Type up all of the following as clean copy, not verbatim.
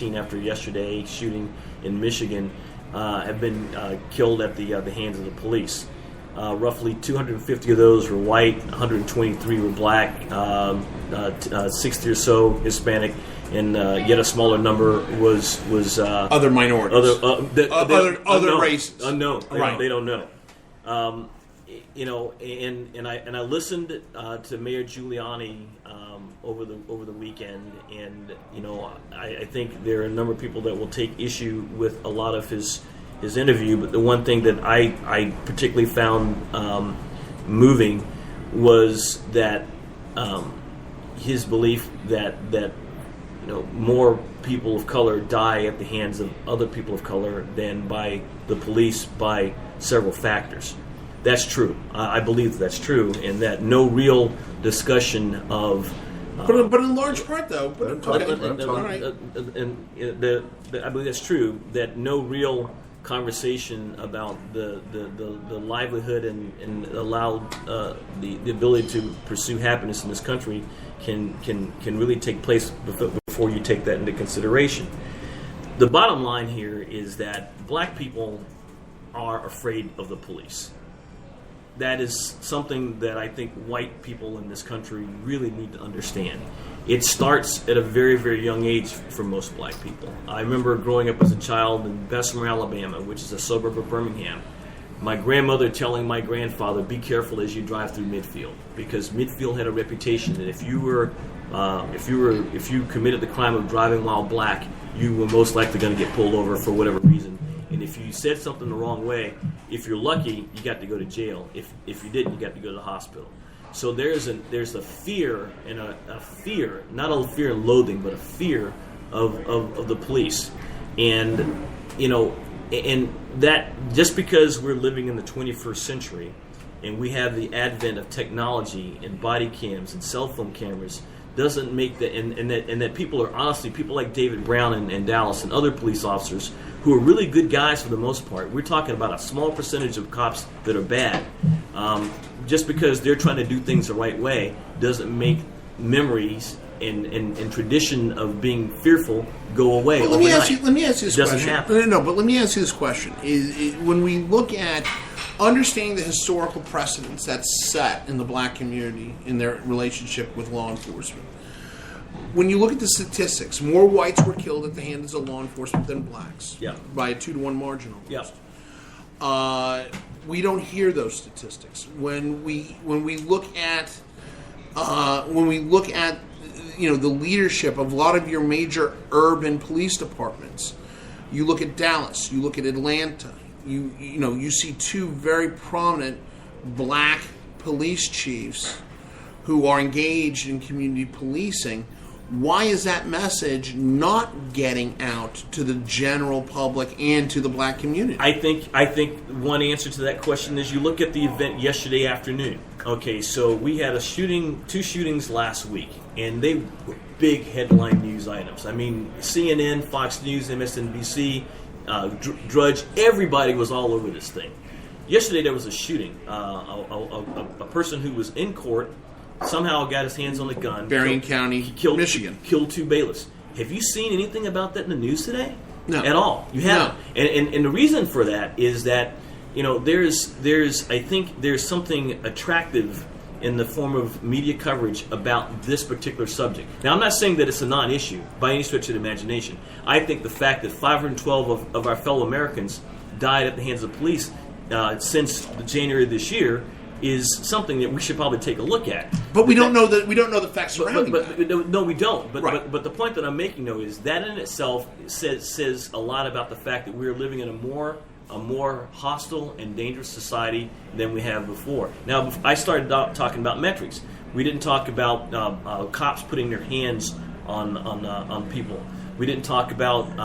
after yesterday's shooting in Michigan have been killed at the hands of the police. Roughly 250 of those were white, 123 were black, 60 or so Hispanic, and yet a smaller number was other minorities, other races. Unknown. Right. They don't know. And I listened to Mayor Giuliani over the weekend, and I think there are a number of people that will take issue with a lot of his interview. But the one thing that I particularly found moving was that his belief that more people of color die at the hands of other people of color than by the police by several factors. That's true. I believe that's true, and that no real discussion of. But in large part, though. I believe that's true. That no real conversation about the livelihood and allow the ability to pursue happiness in this country can really take place before you take that into consideration. The bottom line here is that black people are afraid of the police. That is something that I think white people in this country really need to understand. It starts at a very, very young age for most black people. I remember growing up as a child in Bessemer, Alabama, which is a suburb of Birmingham. My grandmother telling my grandfather, "Be careful as you drive through Midfield," because Midfield had a reputation that if you committed the crime of driving while black, you were most likely going to get pulled over for whatever reason. And if you said something the wrong way, if you're lucky, you got to go to jail. If you didn't, you got to go to the hospital. So there's a fear and a fear, not a fear and loathing, but a fear of the police. And and that just because we're living in the 21st century and we have the advent of technology and body cams and cell phone cameras doesn't make that, and that people are honestly, people like David Brown in Dallas and other police officers who are really good guys for the most part. We're talking about a small percentage of cops that are bad. Just because they're trying to do things the right way doesn't make memories and tradition of being fearful go away. Well, let me ask you this doesn't question. happen. No, but let me ask you this question: is when we look at understanding the historical precedents that's set in the black community in their relationship with law enforcement, when you look at the statistics, more whites were killed at the hands of law enforcement than blacks, by a 2-to-1 margin almost. We don't hear those statistics when we look at the leadership of a lot of your major urban police departments. You look at Dallas, you look at Atlanta. You see two very prominent black police chiefs who are engaged in community policing. Why is that message not getting out to the general public and to the black community? I think one answer to that question is you look at the event yesterday afternoon. Okay, so we had two shootings last week, and they were big headline news items. I mean, CNN, Fox News, MSNBC, Drudge, everybody was all over this thing. Yesterday there was a shooting. A person who was in court somehow got his hands on a gun. Berrien County, Michigan. Killed two bailiffs. Have you seen anything about that in the news today? No. At all. You haven't. No. And the reason for that is that, I think there's something attractive in the form of media coverage about this particular subject. Now, I'm not saying that it's a non-issue by any stretch of the imagination. I think the fact that 512 of our fellow Americans died at the hands of police since January of this year is something that we should probably take a look at. But we don't know the facts surrounding that. No, we don't. Right. But the point that I'm making, though, is that in itself says a lot about the fact that we're living in a more hostile and dangerous society than we have before. Now, I started talking about metrics. We didn't talk about cops putting their hands on people. We didn't talk about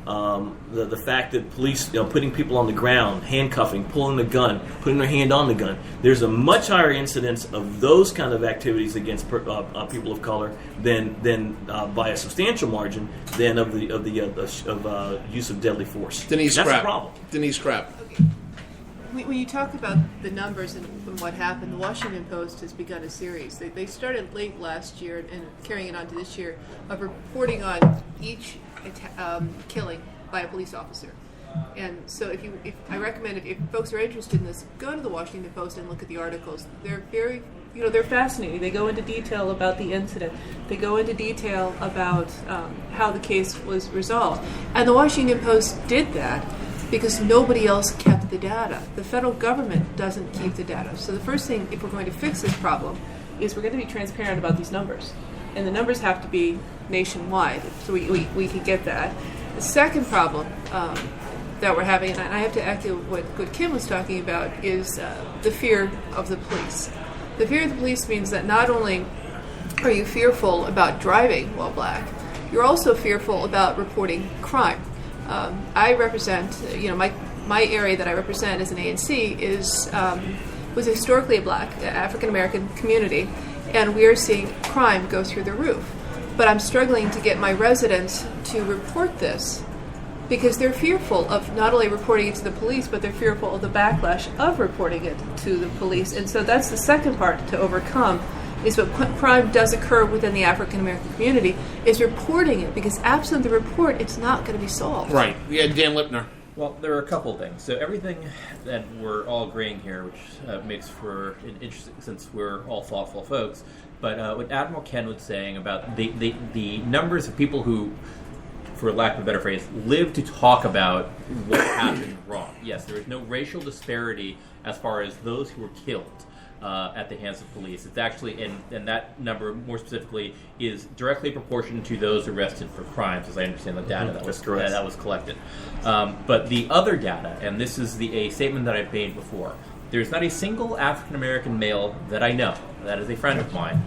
the fact that police putting people on the ground, handcuffing, pulling the gun, putting their hand on the gun. There's a much higher incidence of those kind of activities against people of color than by a substantial margin than of the use of deadly force. Denise That's Crapp. a problem. Denise Crapp. when you talk about the numbers and what happened, the Washington Post has begun a series. They started late last year and carrying it on to this year of reporting on each killing by a police officer. And so if I recommend if folks are interested in this, go to the Washington Post and look at the articles. They're very, they're fascinating. They go into detail about the incident. They go into detail about how the case was resolved. And the Washington Post did that because nobody else kept the data. The federal government doesn't keep the data. So the first thing, if we're going to fix this problem, is we're going to be transparent about these numbers. And the numbers have to be nationwide, so we can get that. The second problem that we're having, and I have to echo what Kim was talking about, is the fear of the police. The fear of the police means that not only are you fearful about driving while black, you're also fearful about reporting crime. I represent, my area that I represent as an ANC was historically a black African American community, and we are seeing crime go through the roof. But I'm struggling to get my residents to report this because they're fearful of not only reporting it to the police, but they're fearful of the backlash of reporting it to the police. And so that's the second part to overcome, is what crime does occur within the African American community, is reporting it, because absent the report, it's not going to be solved. Right. Yeah, Dan Lipner. Well, there are a couple of things. So everything that we're all agreeing here, which makes for an interesting, since we're all thoughtful folks, but what Admiral Ken was saying about the numbers of people who, for lack of a better phrase, live to talk about what happened wrong. Yes, there is no racial disparity as far as those who were killed at the hands of police. It's actually, and that number more specifically is directly proportioned to those arrested for crimes, as I understand the data that was collected. But the other data, and this is a statement that I've made before, there's not a single African American male that I know that is a friend of mine,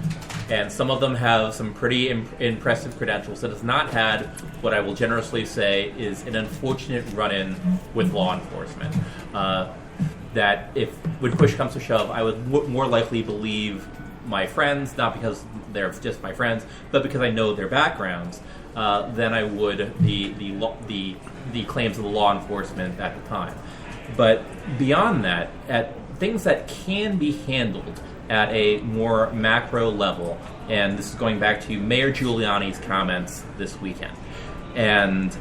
and some of them have some pretty impressive credentials, that has not had what I will generously say is an unfortunate run-in with law enforcement. That if, when push comes to shove, I would more likely believe my friends, not because they're just my friends, but because I know their backgrounds, than I would the claims of the law enforcement at the time. But beyond that, at things that can be handled at a more macro level, and this is going back to Mayor Giuliani's comments this weekend, and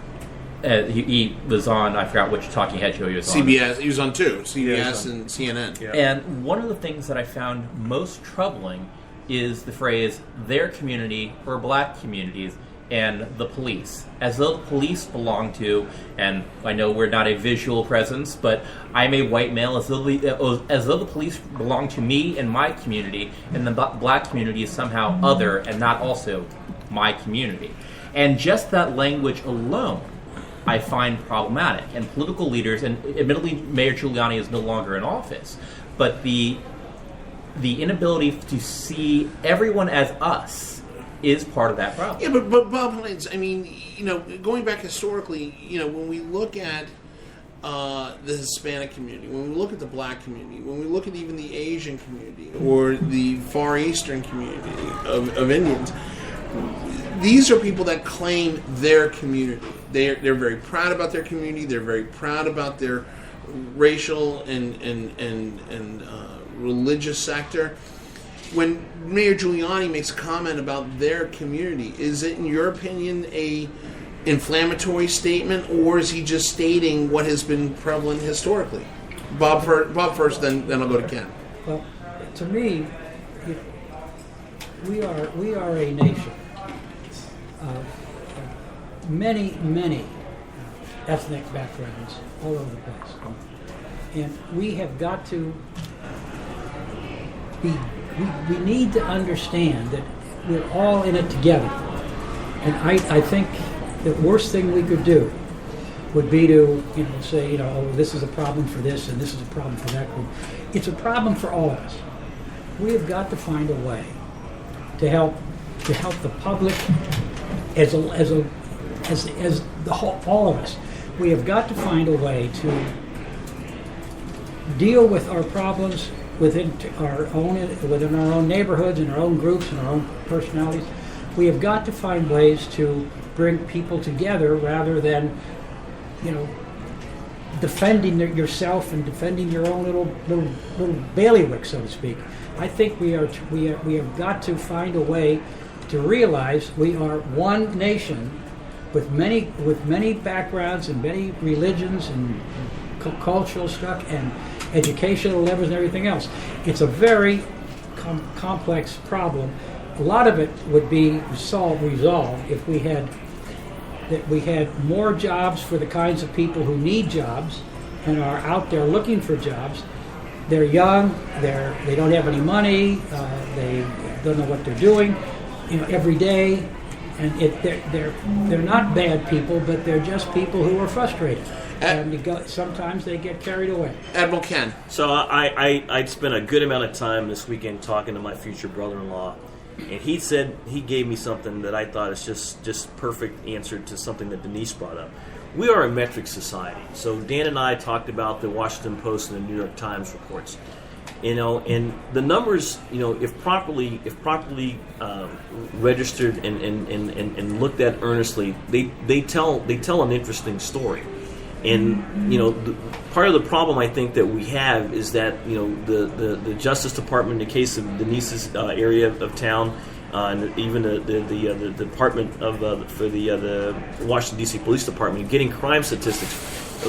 he was on, I forgot which talking head show he was on. CBS, he was on two, CBS and CNN. Yeah. And one of the things that I found most troubling is the phrase, their community or black communities and the police. As though the police belong to, and I know we're not a visual presence, but I'm a white male, as though the police belong to me and my community, and the black community is somehow other and not also my community. And just that language alone I find problematic. And political leaders, and admittedly Mayor Giuliani is no longer in office, but the inability to see everyone as us is part of that problem. Yeah, but Bob Hines, I mean, going back historically, when we look at the Hispanic community, when we look at the black community, when we look at even the Asian community or the Far Eastern community of Indians, these are people that claim their community. They're very proud about their community. They're very proud about their racial and religious sector. When Mayor Giuliani makes a comment about their community, is it, in your opinion, a inflammatory statement, or is he just stating what has been prevalent historically? Bob first, then I'll go to Ken. Well, to me, we are a nation of many ethnic backgrounds all over the place, and we have got to be. We need to understand that we're all in it together. And I think the worst thing we could do would be to say, this is a problem for this and this is a problem for that group. It's a problem for all of us. We have got to find a way to help the public as the whole, all of us. We have got to find a way to deal with our problems within our own neighborhoods and our own groups and our own personalities. We have got to find ways to bring people together rather than, defending yourself and defending your own little bailiwick, so to speak. I think we have got to find a way to realize we are one nation with many backgrounds and many religions and cultural stuff and educational levels and everything else. It's a very complex problem. A lot of it would be resolved if we had more jobs for the kinds of people who need jobs and are out there looking for jobs. They're young. They don't have any money. They don't know what they're doing, every day. And they're not bad people, but they're just people who are frustrated. And sometimes they get carried away. Admiral Ken. So I spent a good amount of time this weekend talking to my future brother-in-law, and he gave me something that I thought is just perfect answer to something that Denise brought up. We are a metric society. So Dan and I talked about the Washington Post and the New York Times reports. And the numbers, if properly registered and looked at earnestly, they tell an interesting story. And part of the problem I think that we have is that the Justice Department, in the case of Denise's area of town, and even the Department for the Washington D.C. Police Department, getting crime statistics,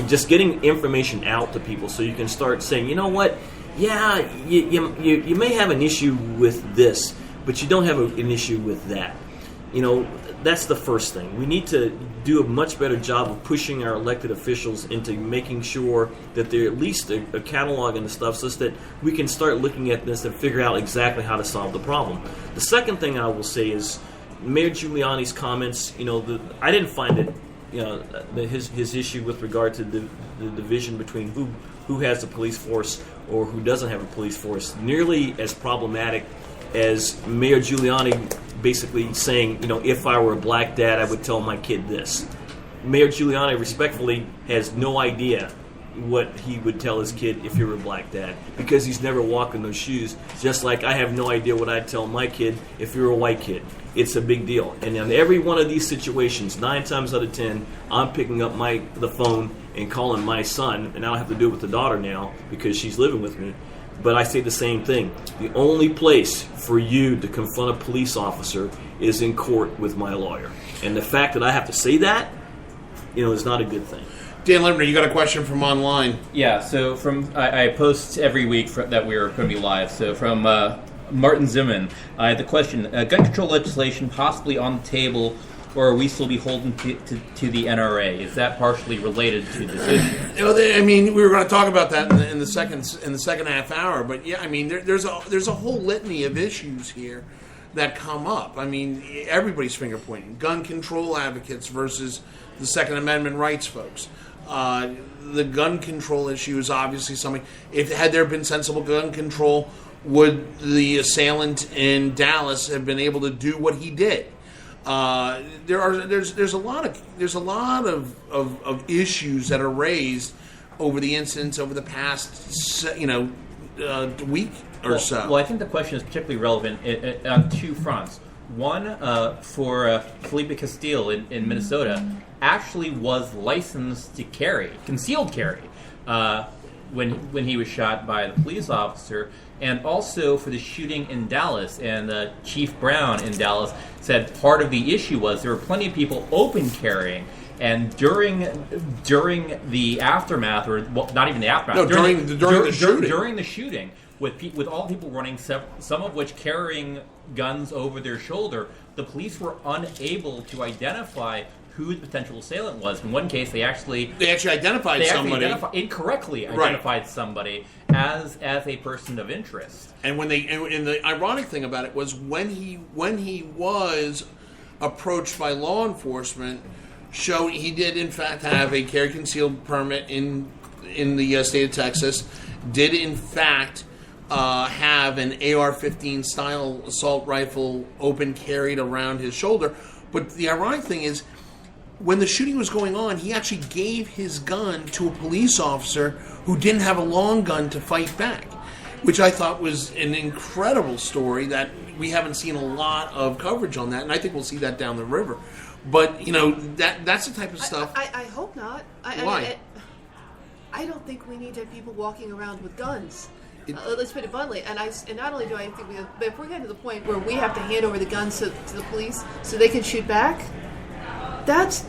just getting information out to people, so you can start saying, you know what, yeah, you may have an issue with this, but you don't have an issue with that. That's the first thing. We need to do a much better job of pushing our elected officials into making sure that they're at least a catalog and the stuff, so that we can start looking at this and figure out exactly how to solve the problem. The second thing I will say is Mayor Giuliani's comments. I didn't find it, his issue with regard to the division between who has a police force or who doesn't have a police force nearly as problematic as Mayor Giuliani basically saying, if I were a black dad, I would tell my kid this. Mayor Giuliani respectfully has no idea what he would tell his kid if he were a black dad, because he's never walked in those shoes, just like I have no idea what I'd tell my kid if you're a white kid. It's a big deal. And in every one of these situations, 9 times out of 10, I'm picking up the phone and calling my son, and I don't have to do it with the daughter now because she's living with me. But I say the same thing. The only place for you to confront a police officer is in court with my lawyer. And the fact that I have to say that, is not a good thing. Dan Limner, you got a question from online. Yeah, so I post every week that we're going to be live. So from Martin Zimmerman, I had the question, gun control legislation possibly on the table, or are we still beholden to the NRA? Is that partially related to this issue? We were going to talk about that in the second half hour, but yeah, there's a whole litany of issues here that come up. Everybody's finger pointing. Gun control advocates versus the Second Amendment rights folks. The gun control issue is obviously something. Had there been sensible gun control, would the assailant in Dallas have been able to do what he did? There's a lot of issues that are raised over the incidents over the past week or so. Well, I think the question is particularly relevant on two fronts. One, for Felipe Castile in Minnesota, actually was licensed to carry, concealed carry, when he was shot by the police officer, and also for the shooting in Dallas. And Chief Brown in Dallas said part of the issue was there were plenty of people open carrying, and during the aftermath, or not even the aftermath, during the shooting, with all the people running, some of which carrying guns over their shoulder, the police were unable to identify who the potential assailant was. In one case, they actually identified somebody incorrectly identified somebody as a person of interest. And and the ironic thing about it was when he was approached by law enforcement, showed he did in fact have a carry concealed permit in the state of Texas, did in fact have an AR-15 style assault rifle open carried around his shoulder. But the ironic thing is, when the shooting was going on, he actually gave his gun to a police officer who didn't have a long gun to fight back, which I thought was an incredible story that we haven't seen a lot of coverage on that, and I think we'll see that down the river. But, that's the type of stuff. I hope not. Why? I don't think we need to have people walking around with guns. It- Let's put it bluntly. And not only do I think but if we're getting to the point where we have to hand over the guns to the police so they can shoot back, that's